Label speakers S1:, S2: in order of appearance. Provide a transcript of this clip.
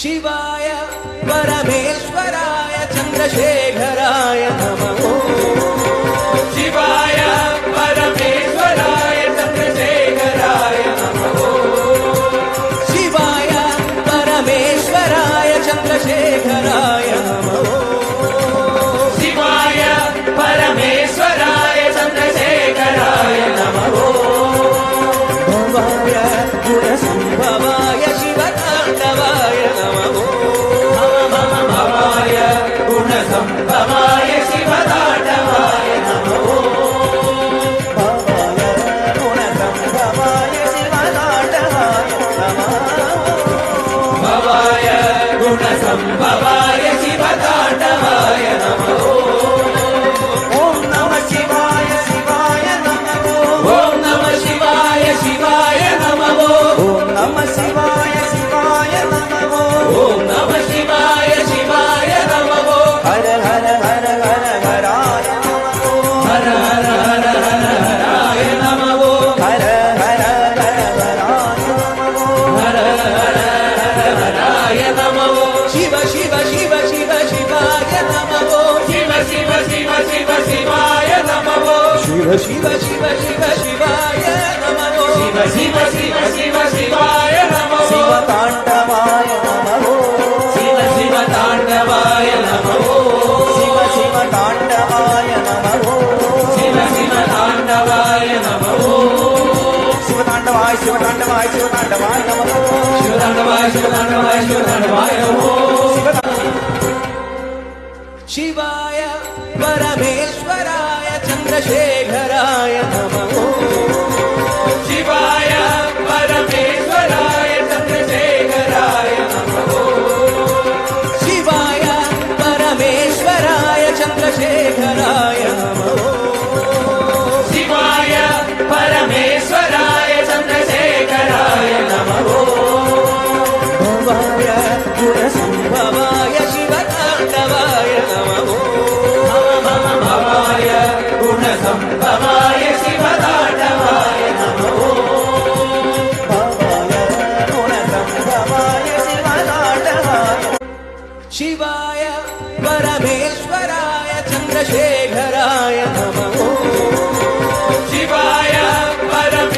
S1: शिवाय परमेश्वराय चंद्रशेखराय नमः। शिवाय परमेश्वराय चंद्रशेखराय नमः। शिवाय परमेश्वराय चंद्रशेखराय नमः। शिवाय परमेश्वराय चंद्रशेखराय नमः। भवाय गुणसंभवाय शिवतांडवाय नमः। भवाय गुणसंभवाय शिवतांडवाय नमः। भवाय गुणसंभवाय शिवतांडवाय नमः। भवाय गुणसंभवाय शिवतांडवाय नमः। ओम नमः शिवाय शिवाय नमः। ओम नमः शिवाय शिवाय नमः। ओम नमः शिवाय शिवाय नमः। ओम नमः शिवाय शिवाय नमः। हर हर हर हर हराय नमः। हर हर हर हर हराय नमः। हर हर हर हराय नमः। हर हर हर हराय नमः। शिव शिव शिव शिव शिवाय नमः। शिव शिव शिव शिव शिवाय नमः। शिव शिव शिव शिव शिवाय नमः। शिव शिव शिव शिव शिवाय नमः। शिव तांडवाय नमः। शिव शिव तांडवाय नमः। शिव शिव तांडवाय नमः। शिव शिव तांडवाय नमः। शिव तांडवाय शिव तांडवाय शिव तांडवाय नमः। शिव तांडवाय शिव तांडवाय शिव तांडवाय नमः। शिवाय परमेश्वराय चंद्रशेखराय नमः। शिवाय परमेश्वराय चंद्रशेखराय नमः। शिवाय परमेश्वराय चंद्रशेखराय नमः। शिवाय परमेश्वराय चंद्रशेखराय नमः। भवाय गुणसंभवाय शिवतांडवाय नमः। भवाय गुणसंभवाय शिवतांडवाय नमः। भवाय गुणसंभवाय शिवतांडवाय। शिवाय परमेश्वराय चंद्रशेखराय